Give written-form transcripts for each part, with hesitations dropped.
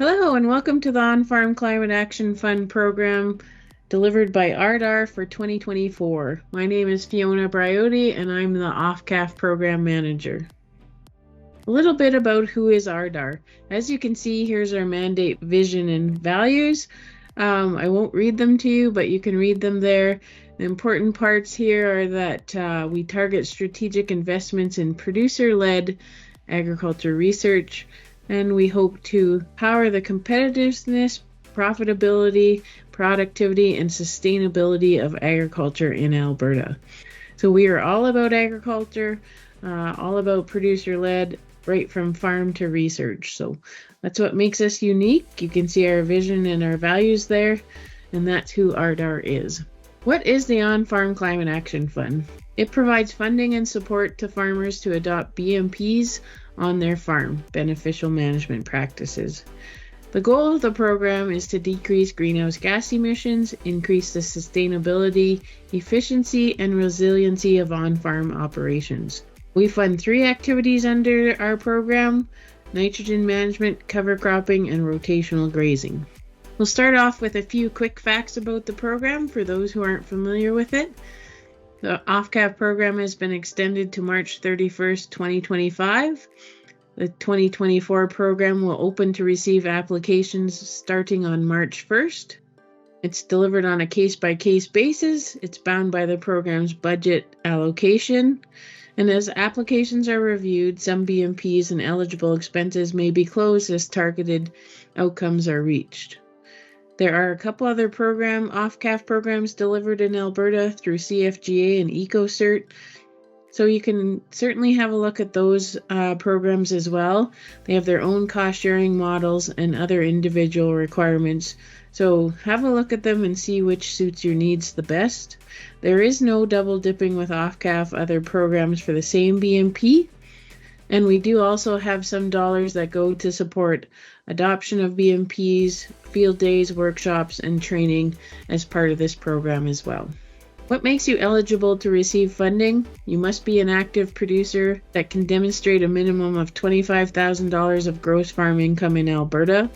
Hello and welcome to the On-Farm Climate Action Fund program delivered by ARDAR for 2024. My name is Fiona Briotti and I'm the OFCAF program manager. A little bit about who is ARDAR. As you can see, here's our mandate, vision, and values. I won't read them to you, but you can read them there. The important parts here are that we target strategic investments in producer-led agriculture research, and we hope to power the competitiveness, profitability, productivity, and sustainability of agriculture in Alberta. So we are all about agriculture, all about producer-led, right from farm to research. So that's what makes us unique. You can see our vision and our values there, and that's who ARDAR is. What is the On-Farm Climate Action Fund? It provides funding and support to farmers to adopt BMPs on their farm, beneficial management practices. The goal of the program is to decrease greenhouse gas emissions, increase the sustainability, efficiency, and resiliency of on-farm operations. We fund 3 activities under our program: nitrogen management, cover cropping, and rotational grazing. We'll start off with a few quick facts about the program for those who aren't familiar with it. The OFCAF program has been extended to March 31st, 2025. The 2024 program will open to receive applications starting on March 1st. It's delivered on a case-by-case basis. It's bound by the program's budget allocation. And as applications are reviewed, some BMPs and eligible expenses may be closed as targeted outcomes are reached. There are a couple other OFCAF programs delivered in Alberta through CFGA and EcoCert, so you can certainly have a look at those programs as well. They have their own cost-sharing models and other individual requirements, so have a look at them and see which suits your needs the best. There is no double dipping with OFCAF other programs for the same BMP. And we do also have some dollars that go to support adoption of BMPs, field days, workshops, and training as part of this program as well. What makes you eligible to receive funding? You must be an active producer that can demonstrate a minimum of $25,000 of gross farm income in Alberta.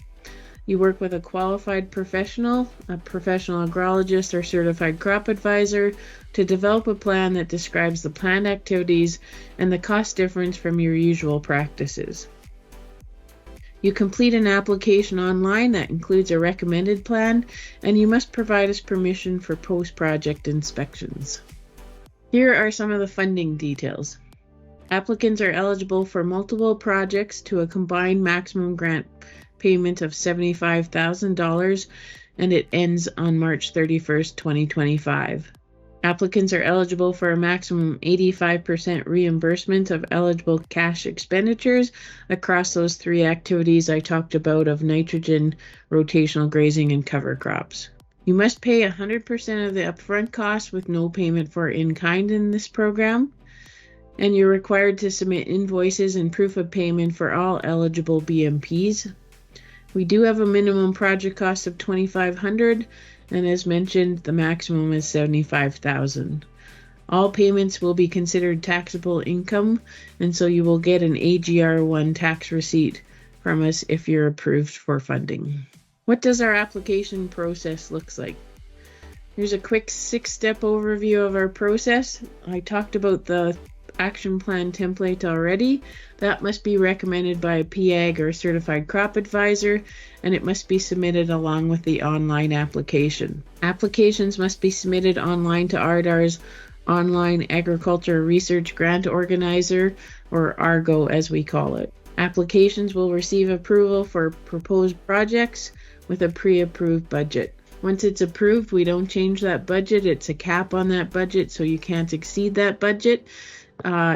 You work with a qualified professional, a professional agrologist or certified crop advisor, to develop a plan that describes the planned activities and the cost difference from your usual practices. You complete an application online that includes a recommended plan, and you must provide us permission for post-project inspections. Here are some of the funding details. Applicants are eligible for multiple projects to a combined maximum grant payment of $75,000, and it ends on March 31st, 2025. Applicants are eligible for a maximum 85% reimbursement of eligible cash expenditures across those 3 activities I talked about of nitrogen, rotational grazing, and cover crops. You must pay 100% of the upfront costs with no payment for in-kind in this program, and you're required to submit invoices and proof of payment for all eligible BMPs. We do have a minimum project cost of $2,500, and as mentioned, the maximum is $75,000. All payments will be considered taxable income, and so you will get an AGR1 tax receipt from us if you're approved for funding. What does our application process look like? Here's a quick 6-step overview of our process. I talked about the action plan template already. That must be recommended by a PAG or certified crop advisor, and it must be submitted along with the online application. Applications must be submitted online to ARDAR's Online Agriculture Research Grant Organizer, or ARGO as we call it. Applications will receive approval for proposed projects with a pre-approved budget. Once it's approved, we don't change that budget. It's a cap on that budget, so you can't exceed that budget.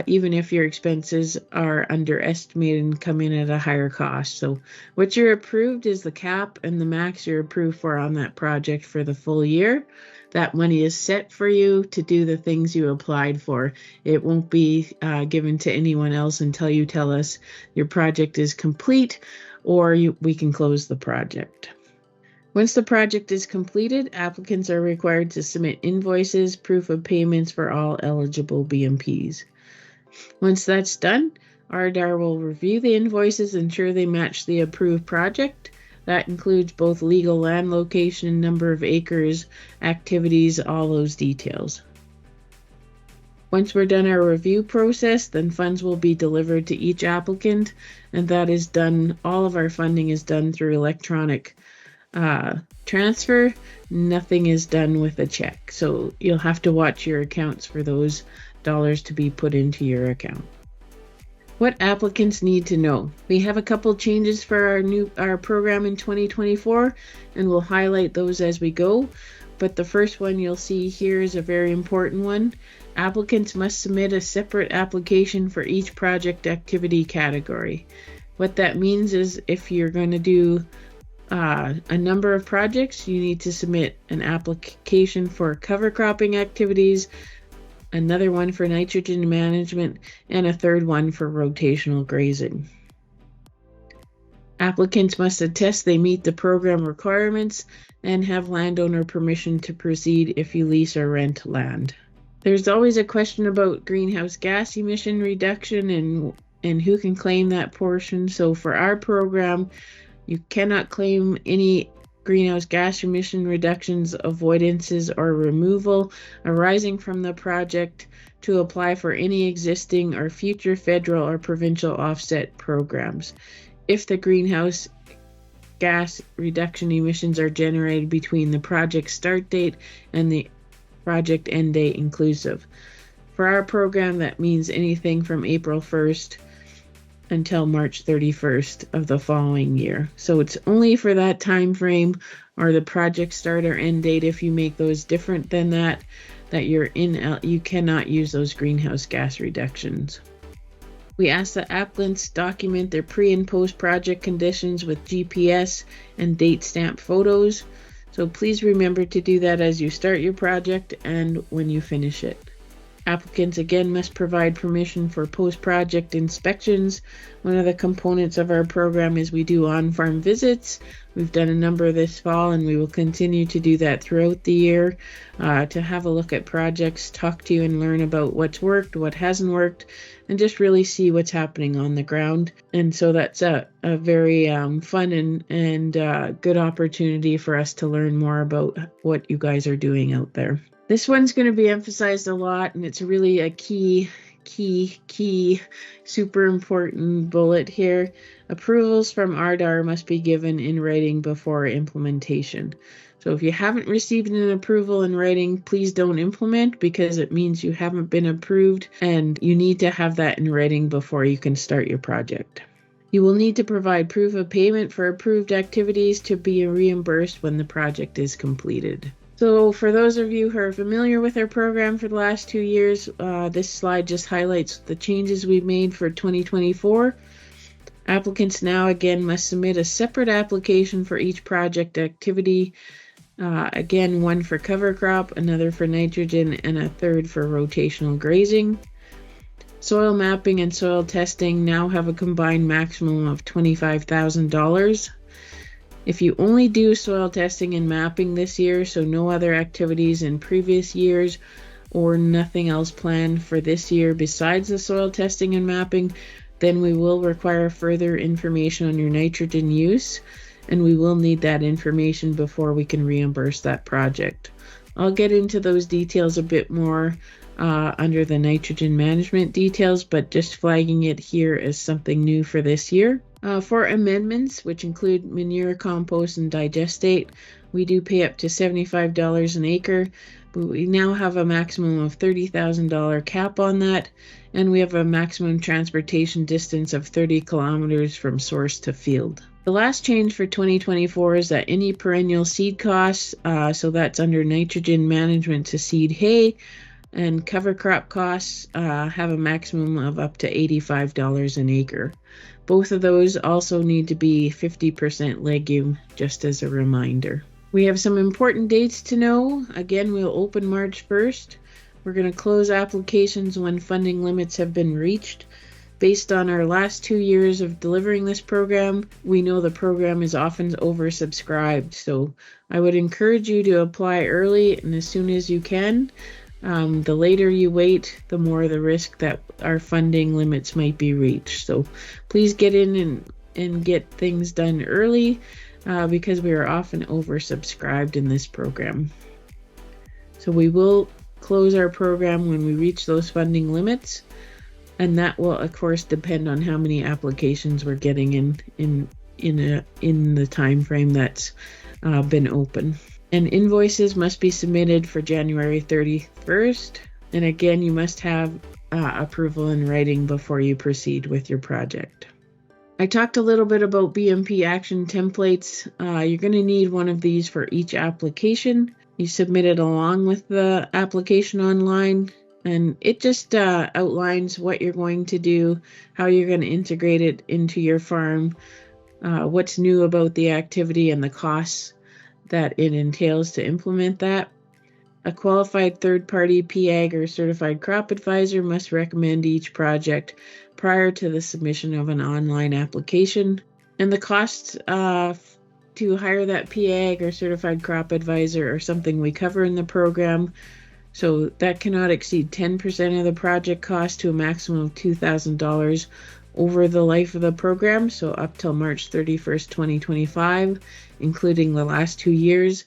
Even if your expenses are underestimated and come in at a higher cost. So what you're approved is the cap, and the max you're approved for on that project for the full year. That money is set for you to do the things you applied for. It won't be given to anyone else until you tell us your project is complete, or we can close the project. Once the project is completed, applicants are required to submit invoices, proof of payments for all eligible BMPs. Once that's done, ARDAR will review the invoices, ensure they match the approved project. That includes both legal land location, number of acres, activities, all those details. Once we're done our review process, then funds will be delivered to each applicant, and that is done, all of our funding is done through electronic transfer. Nothing is done with a check. So you'll have to watch your accounts for those dollars to be put into your account. What applicants need to know. We have a couple changes for our program in 2024, and we'll highlight those as we go. But the first one you'll see here is a very important one. Applicants must submit a separate application for each project activity category. What that means is if you're going to do a number of projects, you need to submit an application for cover cropping activities, another one for nitrogen management, and a third one for rotational grazing. Applicants must attest they meet the program requirements and have landowner permission to proceed if you lease or rent land. There's always a question about greenhouse gas emission reduction and who can claim that portion. So for our program, you cannot claim any greenhouse gas emission reductions, avoidances, or removal arising from the project to apply for any existing or future federal or provincial offset programs if the greenhouse gas reduction emissions are generated between the project start date and the project end date inclusive. For our program, that means anything from April 1st until March 31st of the following year. So it's only for that time frame or the project start or end date. If you make those different than that you cannot use those greenhouse gas reductions. We ask that applicants document their pre and post project conditions with GPS and date stamp photos. So please remember to do that as you start your project and when you finish it. Applicants again must provide permission for post-project inspections. One of the components of our program is we do on-farm visits. We've done a number this fall and we will continue to do that throughout the year to have a look at projects, talk to you and learn about what's worked, what hasn't worked, and just really see what's happening on the ground. And so that's a very fun and good opportunity for us to learn more about what you guys are doing out there. This one's going to be emphasized a lot, and it's really a key, super important bullet here. Approvals from RDAR must be given in writing before implementation. So if you haven't received an approval in writing, please don't implement because it means you haven't been approved, and you need to have that in writing before you can start your project. You will need to provide proof of payment for approved activities to be reimbursed when the project is completed. So for those of you who are familiar with our program for the last 2 years, this slide just highlights the changes we've made for 2024. Applicants now again must submit a separate application for each project activity. Again, one for cover crop, another for nitrogen, and a third for rotational grazing. Soil mapping and soil testing now have a combined maximum of $25,000. If you only do soil testing and mapping this year, so no other activities in previous years or nothing else planned for this year besides the soil testing and mapping, then we will require further information on your nitrogen use, and we will need that information before we can reimburse that project. I'll get into those details a bit more under the nitrogen management details, but just flagging it here as something new for this year. For amendments, which include manure, compost, and digestate, we do pay up to $75 an acre, but we now have a maximum of $30,000 cap on that, and we have a maximum transportation distance of 30 kilometers from source to field. The last change for 2024 is that any perennial seed costs, so that's under nitrogen management to seed hay, and cover crop costs have a maximum of up to $85 an acre. Both of those also need to be 50% legume, just as a reminder. We have some important dates to know. Again, we'll open March 1st. We're going to close applications when funding limits have been reached. Based on our last 2 years of delivering this program, we know the program is often oversubscribed. So I would encourage you to apply early and as soon as you can. The later you wait, the more the risk that our funding limits might be reached. So please get in and get things done early. because we are often oversubscribed in this program. So we will close our program when we reach those funding limits, and that will of course depend on how many applications we're getting in the time frame that's been open. And invoices must be submitted for January 31st. And again, you must have approval in writing before you proceed with your project. I talked a little bit about BMP action templates. You're going to need one of these for each application. You submit it along with the application online, and it just outlines what you're going to do, how you're going to integrate it into your farm, what's new about the activity, and the costs that it entails to implement that. A qualified third-party PAG or certified crop advisor must recommend each project prior to the submission of an online application. And the costs to hire that PAG or certified crop advisor are something we cover in the program. So that cannot exceed 10% of the project cost to a maximum of $2,000 over the life of the program, so up till March 31st, 2025, including the last 2 years.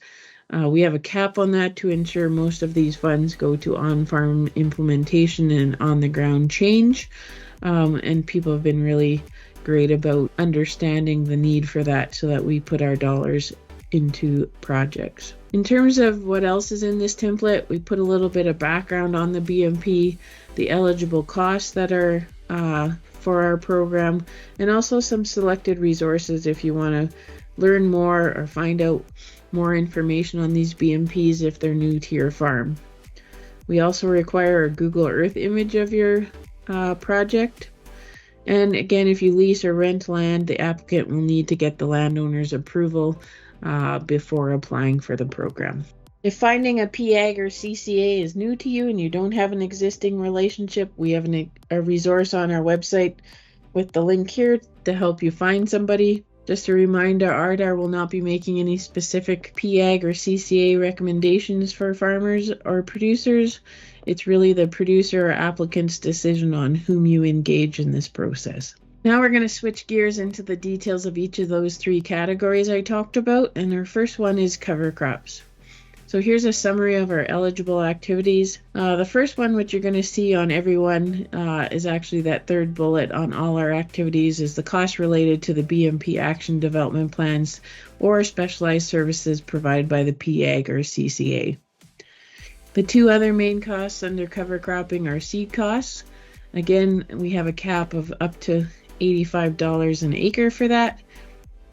We have a cap on that to ensure most of these funds go to on-farm implementation and on-the-ground change. And people have been really great about understanding the need for that so that we put our dollars into projects. In terms of what else is in this template, we put a little bit of background on the BMP, the eligible costs that are for our program, and also some selected resources if you want to learn more or find out more information on these BMPs if they're new to your farm. We also require a Google Earth image of your project. And again, if you lease or rent land, the applicant will need to get the landowner's approval before applying for the program. If finding a PAG or CCA is new to you and you don't have an existing relationship, we have a resource on our website with the link here to help you find somebody. Just a reminder, ARDAR will not be making any specific PAG or CCA recommendations for farmers or producers. It's really the producer or applicant's decision on whom you engage in this process. Now we're going to switch gears into the details of each of those 3 categories I talked about, and our first one is cover crops. So here's a summary of our eligible activities. The first one, which you're going to see on everyone, is actually that third bullet on all our activities, is the cost related to the BMP action development plans or specialized services provided by the PAG or CCA. The 2 other main costs under cover cropping are seed costs. Again, we have a cap of up to $85 an acre for that.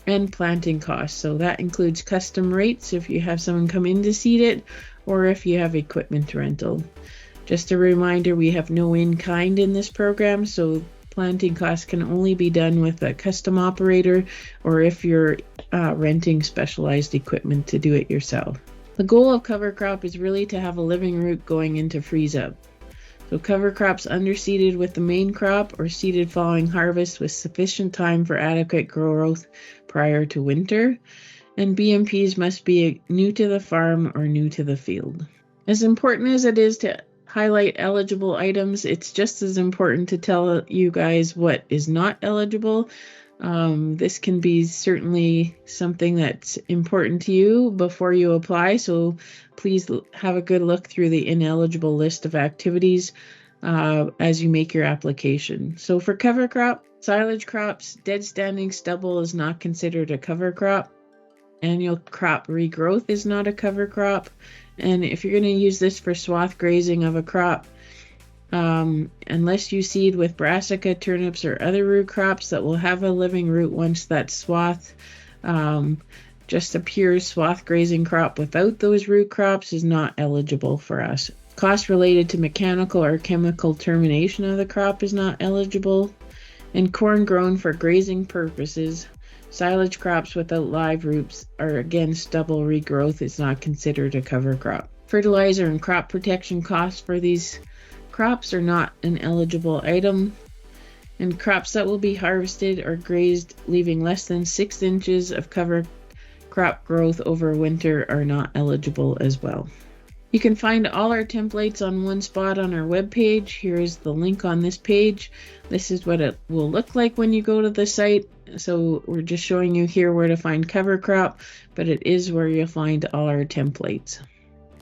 And planting costs. So that includes custom rates if you have someone come in to seed it, or if you have equipment rental. Just a reminder, we have no in-kind in this program, so planting costs can only be done with a custom operator, or if you're renting specialized equipment to do it yourself. The goal of cover crop is really to have a living root going into freeze up. So cover crops underseeded with the main crop or seeded following harvest with sufficient time for adequate growth prior to winter. And BMPs must be new to the farm or new to the field. As important as it is to highlight eligible items, it's just as important to tell you guys what is not eligible. This can be certainly something that's important to you before you apply, so please have a good look through the ineligible list of activities as you make your application. So for cover crop, silage crops, dead standing stubble is not considered a cover crop. Annual crop regrowth is not a cover crop. And if you're going to use this for swath grazing of a crop, unless you seed with brassica, turnips, or other root crops that will have a living root once that swath, just a pure swath grazing crop without those root crops is not eligible for us. Cost related to mechanical or chemical termination of the crop is not eligible. And corn grown for grazing purposes, silage crops without live roots, or again stubble regrowth, is not considered a cover crop. Fertilizer and crop protection costs for these crops are not an eligible item, and crops that will be harvested or grazed leaving less than 6 inches of cover crop growth over winter are not eligible as well. You can find all our templates on one spot on our webpage. Here is the link on this page. This is what it will look like when you go to the site. So we're just showing you here where to find cover crop, but it is where you'll find all our templates.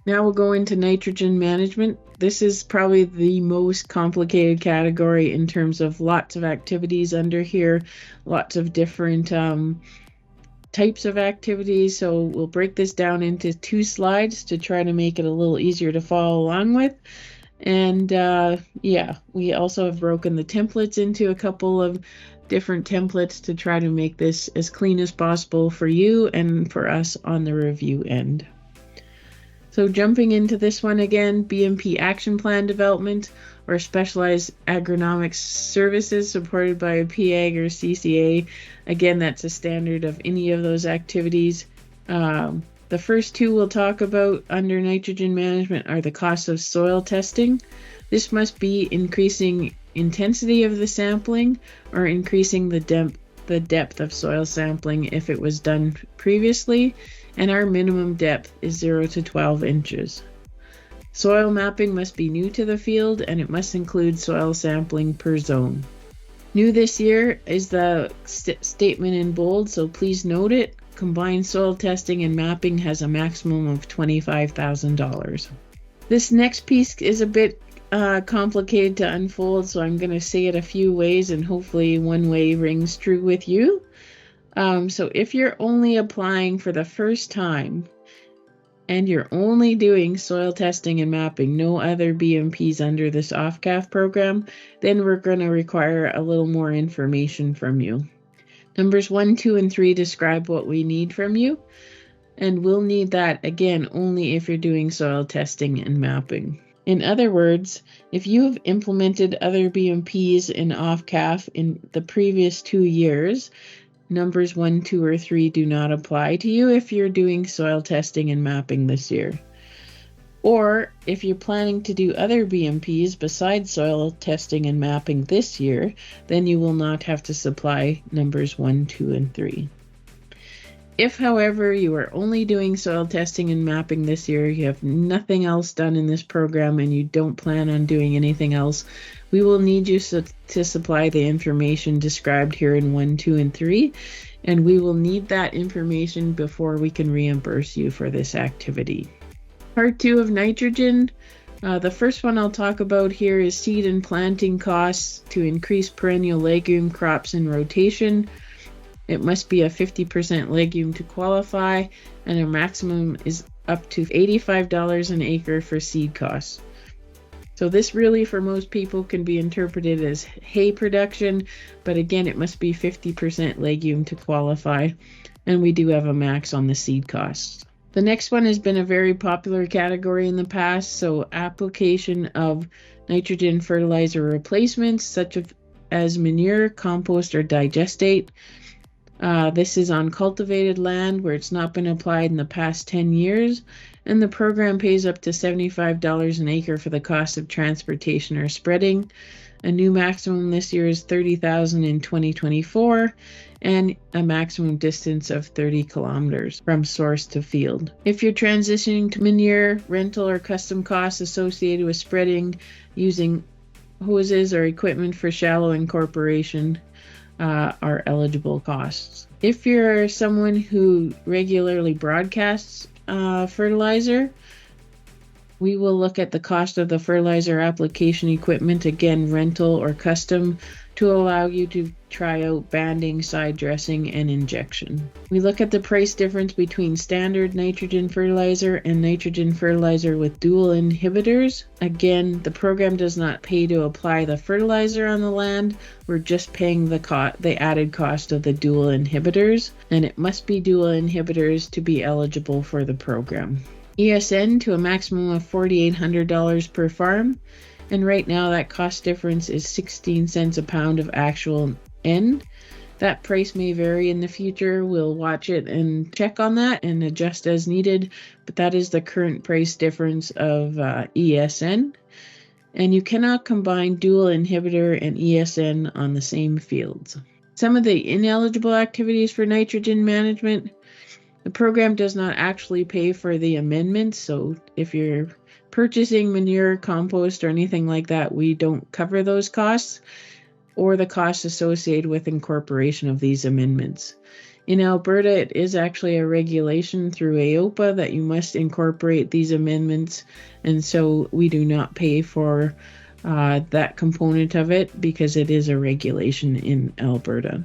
Now we'll go into nitrogen management. This is probably the most complicated category in terms of lots of activities under here, lots of different types of activities. So we'll break this down into 2 slides to try to make it a little easier to follow along with. And yeah, we also have broken the templates into a couple of different templates to try to make this as clean as possible for you and for us on the review end. So jumping into this one again, BMP Action Plan Development or Specialized Agronomic Services supported by a PAG or CCA. Again, that's a standard of any of those activities. The first 2 we'll talk about under nitrogen management are the cost of soil testing. This must be increasing intensity of the sampling or increasing the depth of soil sampling if it was done previously, and our minimum depth is 0 to 12 inches. Soil mapping must be new to the field, and it must include soil sampling per zone. New this year is the statement in bold, so please note it. Combined soil testing and mapping has a maximum of $25,000. This next piece is a bit complicated to unfold, so I'm going to say it a few ways, and hopefully one way rings true with you. So if you're only applying for the first time and you're only doing soil testing and mapping, no other BMPs under this OFCAF program, then we're going to require a little more information from you. Numbers 1, 2, and 3 describe what we need from you, and we'll need that again only if you're doing soil testing and mapping. In other words, if you have implemented other BMPs in OFCAF in the previous 2 years, numbers 1, 2, or 3 do not apply to you if you're doing soil testing and mapping this year. Or if you're planning to do other BMPs besides soil testing and mapping this year, then you will not have to supply numbers 1, 2, and 3. If, however, you are only doing soil testing and mapping this year, you have nothing else done in this program, and you don't plan on doing anything else, we will need you to supply the information described here in 1, 2, and 3, and we will need that information before we can reimburse you for this activity. Part 2 of nitrogen. The first one I'll talk about here is seed and planting costs to increase perennial legume crops in rotation. It must be a 50% legume to qualify, and a maximum is up to $85 an acre for seed costs. So this really for most people can be interpreted as hay production, but again it must be 50% legume to qualify, and we do have a max on the seed costs. The next one has been a very popular category in the past, so application of nitrogen fertilizer replacements such as manure, compost, or digestate. This is on cultivated land where it's not been applied in the past 10 years, and the program pays up to $75 an acre for the cost of transportation or spreading. A new maximum this year is $30,000 in 2024, and a maximum distance of 30 kilometers from source to field. If you're transitioning to manure, rental, or custom costs associated with spreading using hoses or equipment for shallow incorporation, are eligible costs. If you're someone who regularly broadcasts fertilizer, we will look at the cost of the fertilizer application equipment, again rental or custom, to allow you to try out banding, side dressing, and injection. We look at the price difference between standard nitrogen fertilizer and nitrogen fertilizer with dual inhibitors. Again, the program does not pay to apply the fertilizer on the land. We're just paying the added cost of the dual inhibitors, and it must be dual inhibitors to be eligible for the program. ESN to a maximum of $4,800 per farm. And right now that cost difference is 16 cents a pound of actual N. That price may vary in the future. We'll watch it and check on that and adjust as needed, but that is the current price difference of ESN. And you cannot combine dual inhibitor and ESN on the same fields. Some of the ineligible activities for nitrogen management. The program does not actually pay for the amendments, so if you're purchasing manure, compost, or anything like that, we don't cover those costs or the costs associated with incorporation of these amendments. In Alberta, it is actually a regulation through AOPA that you must incorporate these amendments, and so we do not pay for that component of it because it is a regulation in Alberta.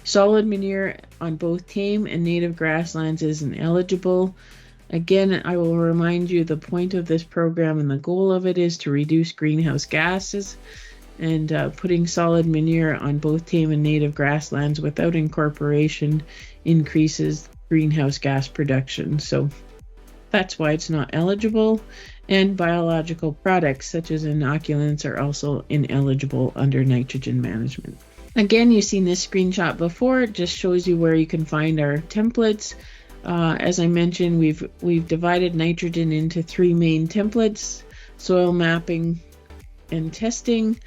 Solid manure on both tame and native grasslands isn't eligible. Again, I will remind you the point of this program and the goal of it is to reduce greenhouse gases, and putting solid manure on both tame and native grasslands without incorporation increases greenhouse gas production. So that's why it's not eligible. And biological products such as inoculants are also ineligible under nitrogen management. Again, you've seen this screenshot before. It just shows you where you can find our templates. As I mentioned, we've divided nitrogen into 3 main templates: soil mapping and testing,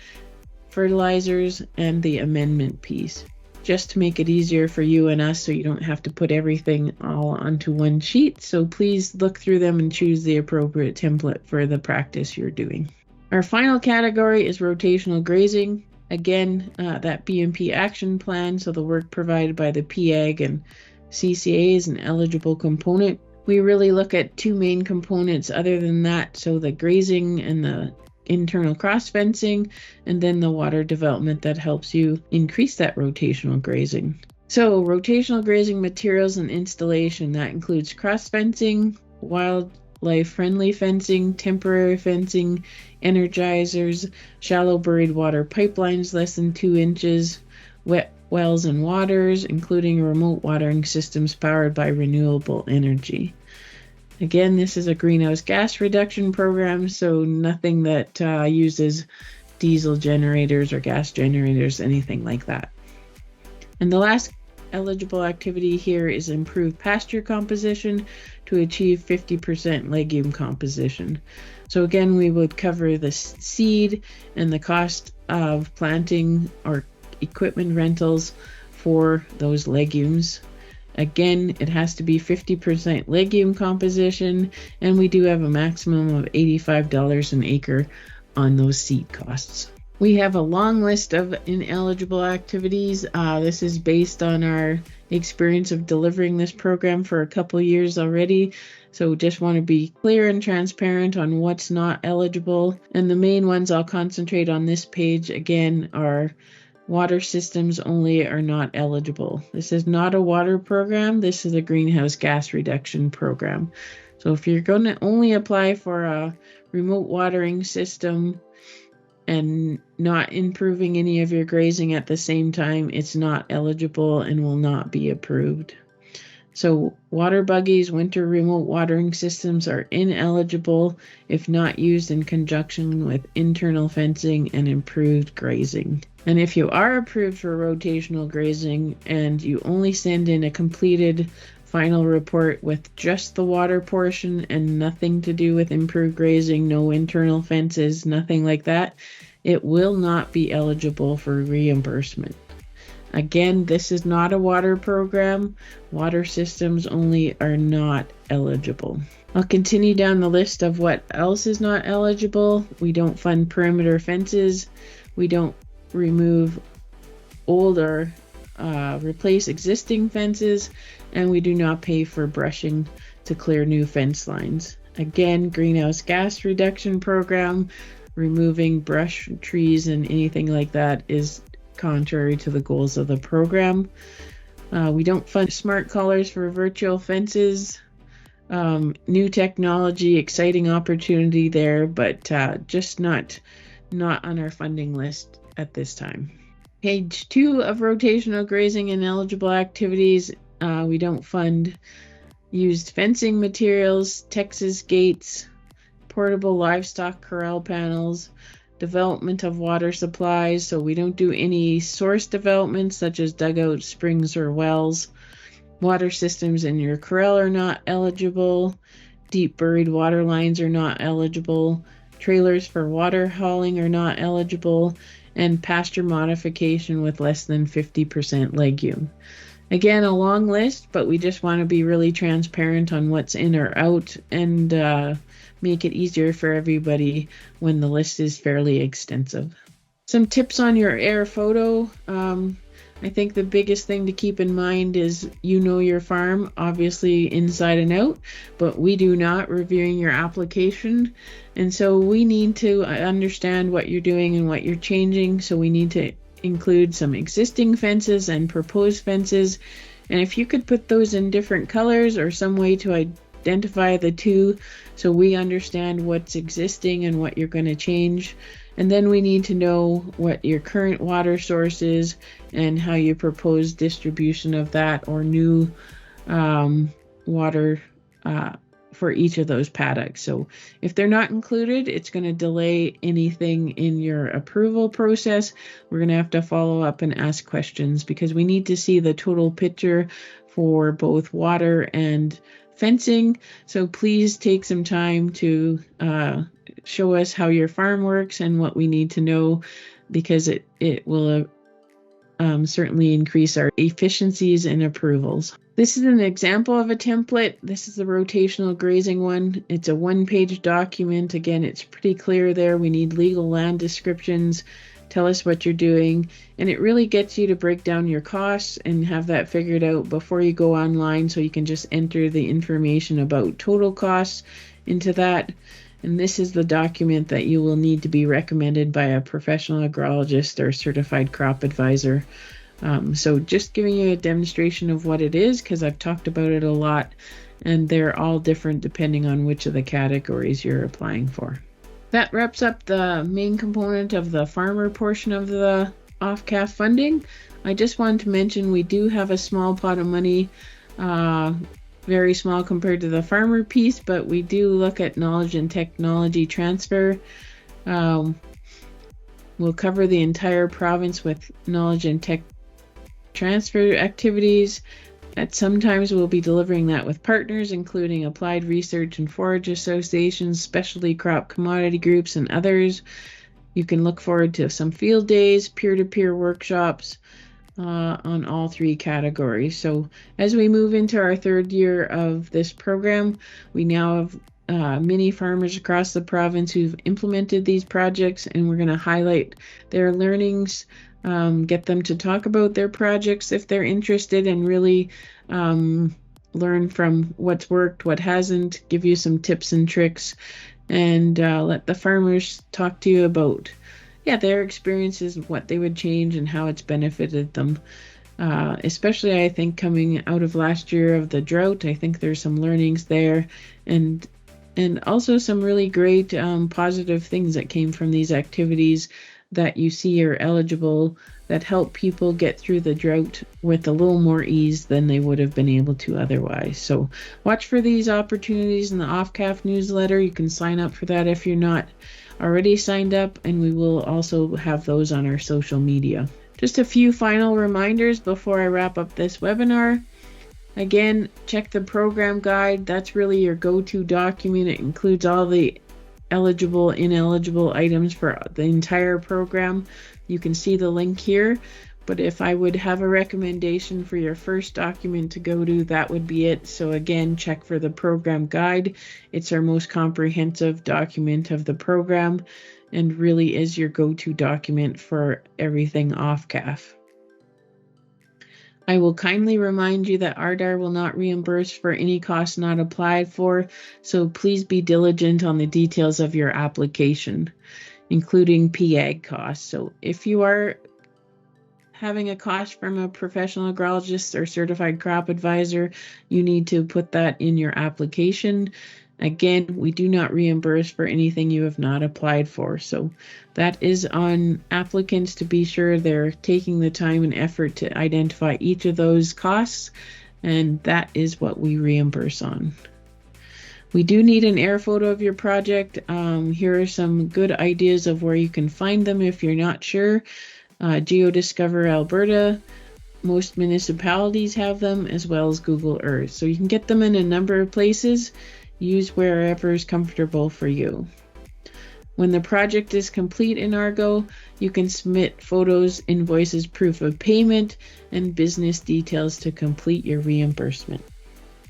fertilizers, and the amendment piece, just to make it easier for you and us so you don't have to put everything all onto one sheet. So please look through them and choose the appropriate template for the practice you're doing. Our final category is rotational grazing. Again, that BMP action plan, so the work provided by the PAG and CCA is an eligible component. We really look at 2 main components other than that, so the grazing and the internal cross fencing, and then the water development that helps you increase that rotational grazing. So rotational grazing materials and installation, that includes cross fencing, wildlife friendly fencing, temporary fencing, energizers, shallow buried water pipelines less than 2 inches, wet wells and waters, including remote watering systems powered by renewable energy. Again, this is a greenhouse gas reduction program, so nothing that uses diesel generators or gas generators, anything like that. And the last eligible activity here is improved pasture composition to achieve 50% legume composition. So again, we would cover the seed and the cost of planting or equipment rentals for those legumes. Again, it has to be 50% legume composition, and we do have a maximum of $85 an acre on those seed costs. We have a long list of ineligible activities. This is based on our experience of delivering this program for a couple years already. So just want to be clear and transparent on what's not eligible. And the main ones I'll concentrate on this page again are water systems only are not eligible. This is not a water program. This is a greenhouse gas reduction program. So if you're going to only apply for a remote watering system and not improving any of your grazing at the same time, it's not eligible and will not be approved. So water buggies, winter remote watering systems are ineligible if not used in conjunction with internal fencing and improved grazing. And if you are approved for rotational grazing and you only send in a completed final report with just the water portion and nothing to do with improved grazing, no internal fences, nothing like that, it will not be eligible for reimbursement. Again, this is not a water program. Water systems only are not eligible. I'll continue down the list of what else is not eligible. We don't fund perimeter fences. We don't remove old or replace existing fences, and we do not pay for brushing to clear new fence lines. Again, greenhouse gas reduction program, removing brush, trees, and anything like that is contrary to the goals of the program. We don't fund smart collars for virtual fences. New technology, exciting opportunity there, but just not on our funding list at this time. Page 2 of rotational grazing and eligible activities. We don't fund used fencing materials, Texas gates, portable livestock corral panels, development of water supplies. So we don't do any source development such as dugouts, springs, or wells. Water systems in your corral are not eligible. Deep buried water lines are not eligible. Trailers for water hauling are not eligible. And pasture modification with less than 50% legume. Again, a long list, but we just want to be really transparent on what's in or out and make it easier for everybody when the list is fairly extensive. Some tips on your air photo. I think the biggest thing to keep in mind is you know your farm, obviously inside and out, but we do not, reviewing your application. And so we need to understand what you're doing and what you're changing. So we need to include some existing fences and proposed fences. And if you could put those in different colors or some way to identify the two so we understand what's existing and what you're going to change. And then we need to know what your current water source is and how you propose distribution of that or new water for each of those paddocks. So if they're not included, it's going to delay anything in your approval process. We're going to have to follow up and ask questions because we need to see the total picture for both water and fencing. So please take some time to show us how your farm works and what we need to know, because it will certainly increase our efficiencies and approvals. This is an example of a template. This is the rotational grazing one. It's a one-page document. Again, it's pretty clear there. We need legal land descriptions. Tell us what you're doing. And it really gets you to break down your costs and have that figured out before you go online, so you can just enter the information about total costs into that. And this is the document that you will need to be recommended by a professional agrologist or certified crop advisor. So just giving you a demonstration of what it is, because I've talked about it a lot, and they're all different depending on which of the categories you're applying for. That wraps up the main component of the farmer portion of the OFCAF funding. I just wanted to mention we do have a small pot of money, very small compared to the farmer piece, but we do look at knowledge and technology transfer. We'll cover the entire province with knowledge and tech transfer activities. At sometimes we'll be delivering that with partners, including applied research and forage associations, specialty crop commodity groups, and others. You can look forward to some field days, peer-to-peer workshops on all three categories. So as we move into our third year of this program, we now have many farmers across the province who've implemented these projects, and we're going to highlight their learnings, get them to talk about their projects if they're interested, and really learn from what's worked, what hasn't, give you some tips and tricks, and let the farmers talk to you about their experiences, what they would change and how it's benefited them. Especially I think coming out of last year of the drought, I think there's some learnings there, and also some really great positive things that came from these activities that you see are eligible, that help people get through the drought with a little more ease than they would have been able to otherwise. So watch for these opportunities in the OFCAF newsletter. You can sign up for that if you're not already signed up, and we will also have those on our social media. Just a few final reminders before I wrap up this webinar. Again, check the program guide. That's really your go-to document. It includes all the eligible, ineligible items for the entire program. You can see the link here, but if I would have a recommendation for your first document to go to, that would be it. So again, check for the program guide. It's our most comprehensive document of the program and really is your go-to document for everything OFCAF. I will kindly remind you that RDAR will not reimburse for any costs not applied for, so please be diligent on the details of your application, including PAG costs. So if you are having a cost from a professional agrologist or certified crop advisor, you need to put that in your application. Again, we do not reimburse for anything you have not applied for. So that is on applicants to be sure they're taking the time and effort to identify each of those costs, and that is what we reimburse on. We do need an air photo of your project. Here are some good ideas of where you can find them if you're not sure. GeoDiscover Alberta, most municipalities have them, as well as Google Earth. So you can get them in a number of places. Use wherever is comfortable for you. When the project is complete in Argo, you can submit photos, invoices, proof of payment, and business details to complete your reimbursement.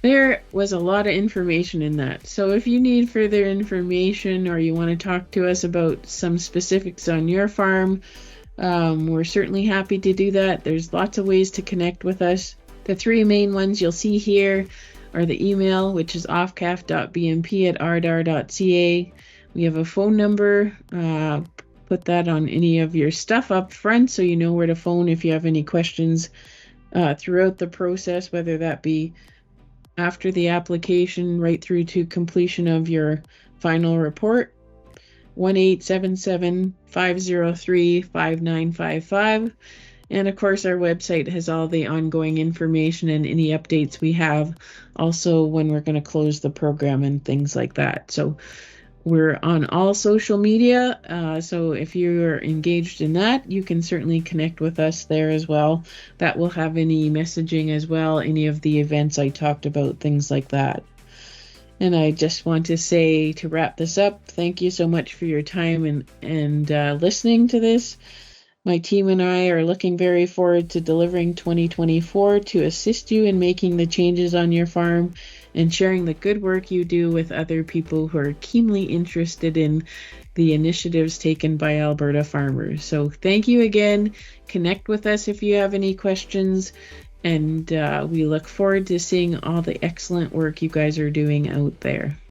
There was a lot of information in that. So if you need further information or you want to talk to us about some specifics on your farm, we're certainly happy to do that. There's lots of ways to connect with us. The three main ones you'll see here are the email, which is ofcaf.bmp@ardar.ca. We have a phone number. Put that on any of your stuff up front so you know where to phone if you have any questions throughout the process, whether that be after the application right through to completion of your final report. 1-877-503-5955. And of course, our website has all the ongoing information and any updates we have, also when we're going to close the program and things like that. So we're on all social media, so if you're engaged in that, you can certainly connect with us there as well. That will have any messaging as well, any of the events I talked about, things like that. And I just want to say, to wrap this up, thank you so much for your time and listening to this. My team and I are looking very forward to delivering 2024 to assist you in making the changes on your farm and sharing the good work you do with other people who are keenly interested in the initiatives taken by Alberta farmers. So thank you again. Connect with us if you have any questions, and we look forward to seeing all the excellent work you guys are doing out there.